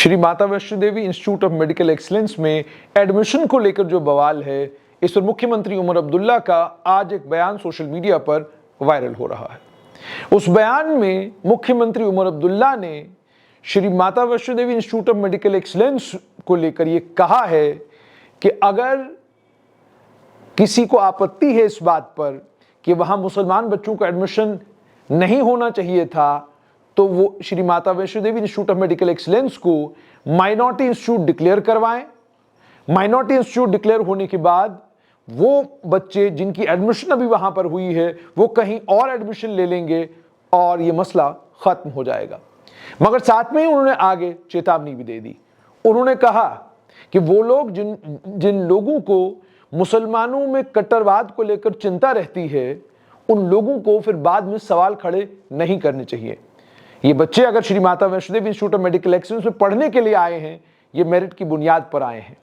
Shri Mata Vaishno Devi institute of medical excellence में admission को लेकर जो बवाल है, इस पर मुख्यमंत्री उमर अब्दुल्ला का आज एक बयान सोशल मीडिया पर वायरल हो रहा है। उस बयान में मुख्यमंत्री उमर अब्दुल्ला ने Shri Mata Vaishno Devi institute of medical excellence को लेकर यह कहा है कि अगर किसी को आपत्ति है इस बात पर कि वहां मुसलमान बच्चों का एडमिशन नहीं होना चाहिए था, तो वो Shri Mata Vaishno Devi institute of medical excellence को माइनॉरिटी इंस्टीट्यूट डिक्लेयर करवाएं। माइनॉरिटी इंस्टीट्यूट डिक्लेयर होने के बाद वो बच्चे जिनकी एडमिशन अभी वहां पर हुई है वो कहीं और एडमिशन ले लेंगे और ये मसला खत्म हो जाएगा। मगर साथ में ही उन्होंने आगे चेतावनी भी दे दी। उन्होंने कहा कि वो लोग जिन लोगों को मुसलमानों में कट्टरवाद को लेकर चिंता रहती है, उन लोगों को फिर बाद में सवाल खड़े नहीं करने चाहिए। ये बच्चे अगर Shri Mata Vaishno Devi institute of medical excellence में पढ़ने के लिए आए हैं, ये मेरिट की बुनियाद पर आए हैं,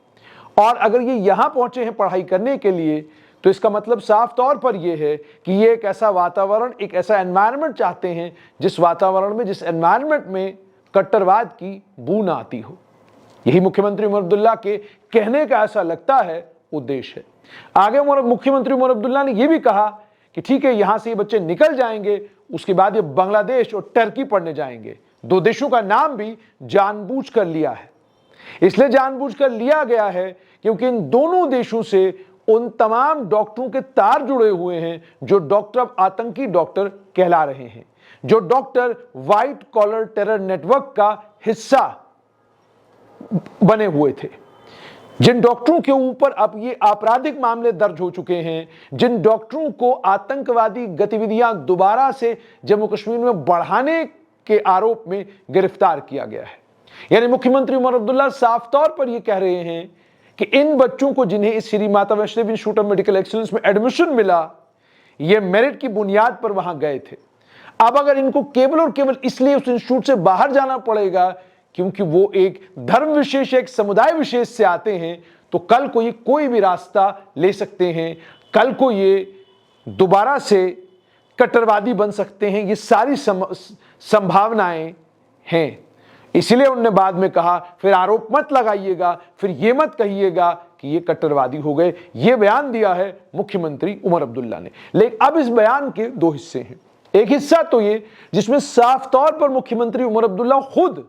और अगर ये यहां पहुंचे हैं पढ़ाई करने के लिए, तो इसका मतलब साफ तौर पर यह है कि ये एक ऐसा वातावरण, एक ऐसा एनवायरनमेंट चाहते हैं जिस वातावरण में, जिस एनवायरनमेंट में कट्टरवाद की बू ना आती हो। यही मुख्यमंत्री उमर अब्दुल्ला के कहने का ऐसा लगता है उद्देश्य है। आगे मुख्यमंत्री उमर अब्दुल्ला ने यह भी कहा कि ठीक है, यहां से ये बच्चे निकल जाएंगे, उसके बाद ये बांग्लादेश और टर्की पढ़ने जाएंगे। दो देशों का नाम भी जानबूझकर लिया है। इसलिए जानबूझकर लिया गया है क्योंकि इन दोनों देशों से उन तमाम डॉक्टरों के तार जुड़े हुए हैं जो डॉक्टर, आतंकी डॉक्टर कहला रहे हैं, जो doctor white collar terror network का हिस्सा बने हुए थे, जिन डॉक्टरों के ऊपर अब ये आपराधिक मामले दर्ज हो चुके हैं, जिन डॉक्टरों को आतंकवादी गतिविधियां दोबारा से जम्मू कश्मीर में बढ़ाने के आरोप में गिरफ्तार किया गया है। यानी मुख्यमंत्री उमर अब्दुल्ला साफ तौर पर यह कह रहे हैं कि इन बच्चों को जिन्हें इस Shri Mata Vaishno Devi institute of medical excellence में एडमिशन मिला, यह मेरिट की बुनियाद पर वहां गए थे। अब अगर इनको केवल और केवल इसलिए उस इंस्टीट्यूट से बाहर जाना पड़ेगा क्योंकि वो एक धर्म विशेष, एक समुदाय विशेष से आते हैं, तो कल को ये कोई भी रास्ता ले सकते हैं, कल को ये दोबारा से कट्टरवादी बन सकते हैं। ये सारी संभावनाएं हैं। इसलिए उन्होंने बाद में कहा, फिर आरोप मत लगाइएगा, फिर ये मत कहिएगा कि ये कट्टरवादी हो गए। ये बयान दिया है मुख्यमंत्री उमर अब्दुल्ला ने। लेकिन अब इस बयान के दो हिस्से हैं। एक हिस्सा तो ये जिसमें साफ तौर पर मुख्यमंत्री उमर अब्दुल्ला खुद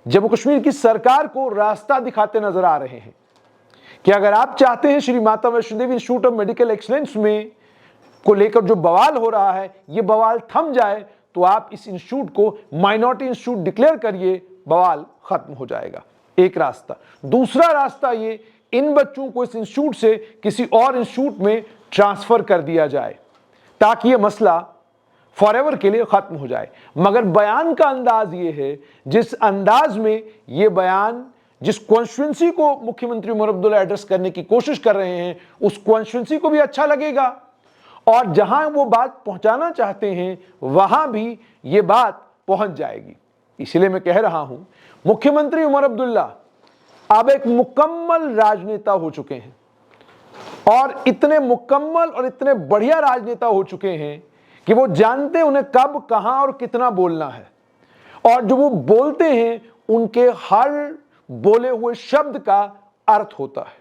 जम्मू कश्मीर की सरकार को रास्ता दिखाते नजर आ रहे हैं कि अगर आप चाहते हैं Shri Mata Vaishno Devi institute of medical excellence में को लेकर जो बवाल हो रहा है, ये बवाल थम जाए, तो आप इस इंस्टीट्यूट को माइनॉरिटी इंस्टीट्यूट डिक्लेयर करिए, बवाल खत्म हो जाएगा। एक रास्ता। दूसरा रास्ता ये, इन बच्चों को इस इंस्टीट्यूट से किसी और इंस्टीट्यूट में ट्रांसफर कर दिया जाए ताकि यह मसला फॉरएवर के लिए खत्म हो जाए। मगर बयान का अंदाज ये है, जिस अंदाज में ये बयान, जिस कॉन्स्टिट्यूंसी को मुख्यमंत्री उमर अब्दुल्ला एड्रेस करने की कोशिश कर रहे हैं, उस कॉन्स्टिट्यूंसी को भी अच्छा लगेगा और जहां वो बात पहुंचाना चाहते हैं वहां भी ये बात पहुंच जाएगी। इसलिए मैं कह रहा हूं, मुख्यमंत्री उमर अब्दुल्ला अब एक मुकम्मल राजनेता हो चुके हैं और इतने मुकम्मल और इतने बढ़िया राजनेता हो चुके हैं कि वो जानते हैं उन्हें कब, कहां और कितना बोलना है, और जो वो बोलते हैं उनके हर बोले हुए शब्द का अर्थ होता है,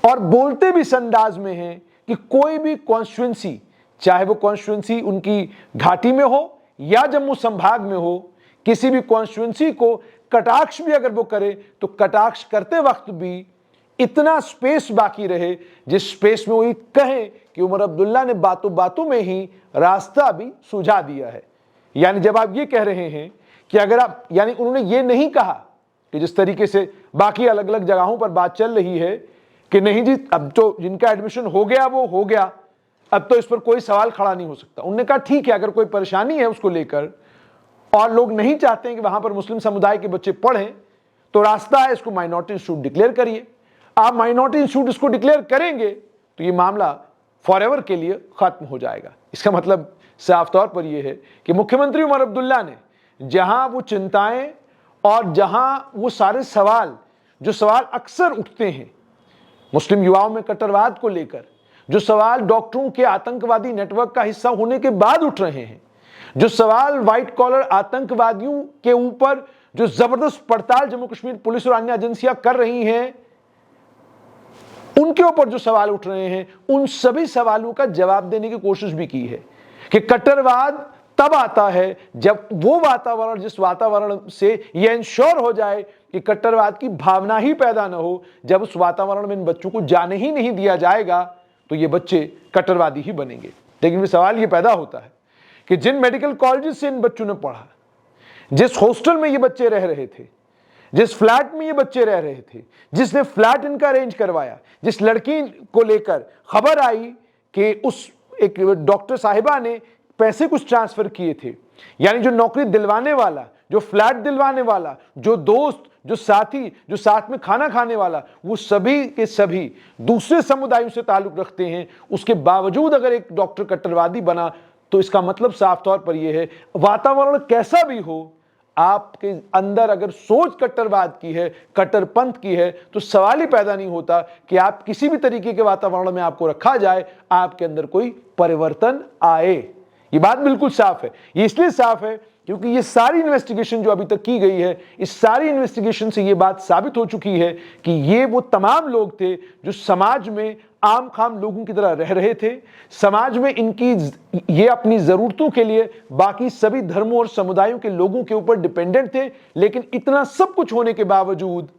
और बोलते भी इस अंदाज में हैं कि कोई भी कॉन्स्टिट्यूंसी, चाहे वो कॉन्स्टिट्यूंसी उनकी घाटी में हो या जम्मू संभाग में हो, किसी भी कॉन्स्टिट्यूंसी को कटाक्ष भी अगर वो करे तो कटाक्ष करते वक्त भी इतना स्पेस बाकी रहे जिस स्पेस में वो ये कहे कि उमर अब्दुल्ला ने बातों बातों में ही रास्ता भी सुझा दिया है। यानी जब आप ये कह रहे हैं कि अगर आप, यानी उन्होंने ये नहीं कहा कि जिस तरीके से बाकी अलग अलग जगहों पर बात चल रही है कि नहीं जी, अब तो जिनका एडमिशन हो गया वो हो गया, अब तो इस पर कोई सवाल खड़ा नहीं हो सकता। उन्होंने कहा ठीक है, अगर कोई परेशानी है उसको लेकर और लोग नहीं चाहते हैं कि वहां पर मुस्लिम समुदाय के बच्चे पढ़ें, तो रास्ता है, इसको माइनॉरिटी इंस्टीट्यूट डिक्लेयर करिए। आप माइनॉरिटी इंस्टीट्यूट इसको डिक्लेयर करेंगे तो ये मामला फॉरएवर के लिए खत्म हो जाएगा। इसका मतलब साफ तौर पर यह है कि मुख्यमंत्री उमर अब्दुल्ला ने जहां वो चिंताएं और जहां वो सारे सवाल, जो सवाल अक्सर उठते हैं मुस्लिम युवाओं में कट्टरवाद को लेकर, जो सवाल डॉक्टरों के आतंकवादी नेटवर्क का हिस्सा होने के बाद उठ रहे हैं, जो सवाल व्हाइट कॉलर आतंकवादियों के ऊपर जो जबरदस्त पड़ताल जम्मू कश्मीर पुलिस और अन्य एजेंसियां कर रही हैं, उनके ऊपर जो सवाल उठ रहे हैं, उन सभी सवालों का जवाब देने की कोशिश भी की है कि कट्टरवाद तब आता है जब वो वातावरण, जिस वातावरण से यह इंश्योर हो जाए कि कट्टरवाद की भावना ही पैदा ना हो, जब उस वातावरण में इन बच्चों को जाने ही नहीं दिया जाएगा तो ये बच्चे कट्टरवादी ही बनेंगे। लेकिन फिर सवाल ये पैदा होता है कि जिन मेडिकल कॉलेजेस से इन बच्चों ने पढ़ा, जिस हॉस्टल में ये बच्चे रह रहे थे, जिस फ्लैट में ये बच्चे रह रहे थे, जिसने फ्लैट इनका अरेंज करवाया, जिस लड़की को लेकर खबर आई कि उस एक डॉक्टर साहिबा ने पैसे कुछ ट्रांसफर किए थे, यानी जो नौकरी दिलवाने वाला, जो फ्लैट दिलवाने वाला, जो दोस्त, जो साथी, जो साथ में खाना खाने वाला, वो सभी के सभी दूसरे समुदायों से ताल्लुक रखते हैं। उसके बावजूद अगर एक डॉक्टर कट्टरवादी बना तो इसका मतलब साफ तौर पर यह है, वातावरण कैसा भी हो, आपके अंदर अगर सोच कट्टरवाद की है, कट्टरपंथ की है, तो सवाल ही पैदा नहीं होता कि आप किसी भी तरीके के वातावरण में आपको रखा जाए, आपके अंदर कोई परिवर्तन आए। ये बात बिल्कुल साफ है। ये इसलिए साफ है क्योंकि ये सारी इन्वेस्टिगेशन जो अभी तक की गई है, इस सारी इन्वेस्टिगेशन से ये बात साबित हो चुकी है कि ये वो तमाम लोग थे जो समाज में आम खाम लोगों की तरह रह रहे थे, समाज में इनकी ये अपनी जरूरतों के लिए बाकी सभी धर्मों और समुदायों के लोगों के ऊपर डिपेंडेंट थे। लेकिन इतना सब कुछ होने के बावजूद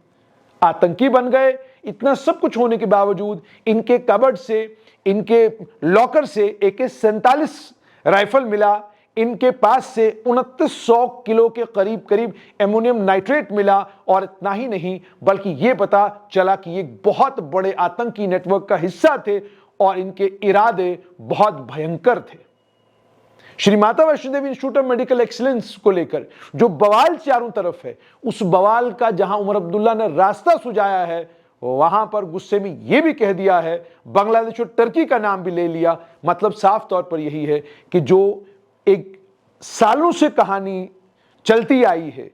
आतंकी बन गए। इतना सब कुछ होने के बावजूद इनके कबर्ड से, इनके लॉकर से AK-47 राइफल मिला, इनके पास से 2900 किलो के करीब करीब एमोनियम नाइट्रेट मिला, और इतना ही नहीं बल्कि यह पता चला कि ये बहुत बड़े आतंकी नेटवर्क का हिस्सा थे और इनके इरादे बहुत भयंकर थे। Shri Mata Vaishno Devi institute of medical excellence को लेकर जो बवाल चारों तरफ है, उस बवाल का जहां उमर अब्दुल्ला ने रास्ता सुझाया है, वहां पर गुस्से में यह भी कह दिया है, बांग्लादेश और टर्की का नाम भी ले लिया। मतलब साफ तौर पर यही है कि जो एक सालों से कहानी चलती आई है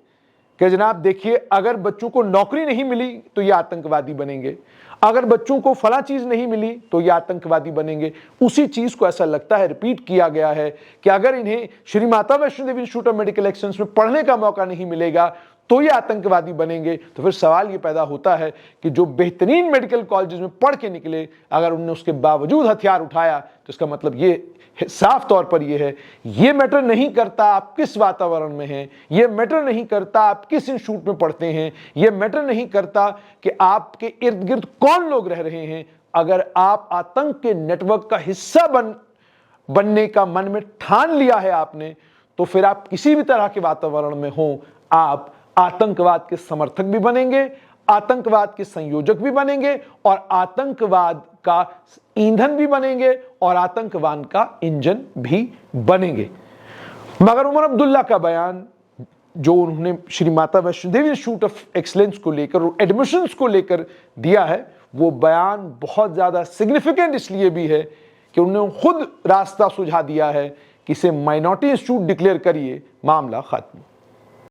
कि जनाब देखिए, अगर बच्चों को नौकरी नहीं मिली तो ये आतंकवादी बनेंगे, अगर बच्चों को फला चीज नहीं मिली तो ये आतंकवादी बनेंगे, उसी चीज को ऐसा लगता है रिपीट किया गया है कि अगर इन्हें Shri Mata Vaishno Devi institute of medical excellence में पढ़ने का मौका नहीं मिलेगा तो ये आतंकवादी बनेंगे। तो फिर सवाल ये पैदा होता है कि जो बेहतरीन मेडिकल कॉलेजेस में पढ़ के निकले, अगर उन्होंने उसके बावजूद हथियार उठाया तो इसका मतलब ये साफ तौर पर यह है, ये मैटर नहीं करता आप किस वातावरण में हैं, ये मैटर नहीं करता आप किस इंस्टीट्यूट में पढ़ते हैं, ये मैटर नहीं करता कि आपके इर्द गिर्द कौन लोग रह रहे हैं। अगर आप आतंक के नेटवर्क का हिस्सा बनने का मन में ठान लिया है आपने, तो फिर आप किसी भी तरह के वातावरण में हो, आप आतंकवाद के समर्थक भी बनेंगे, आतंकवाद के संयोजक भी बनेंगे, और आतंकवाद का ईंधन भी बनेंगे, और आतंकवाद का इंजन भी बनेंगे। मगर उमर अब्दुल्ला का बयान जो उन्होंने Shri Mata Vaishno Devi institute of excellence को लेकर और एडमिशंस को लेकर दिया है, वो बयान बहुत ज्यादा सिग्निफिकेंट इसलिए भी है कि उन्होंने खुद रास्ता सुझा दिया है कि इसे माइनॉरिटी इंस्टीट्यूट डिक्लेयर करिए, मामला खत्म।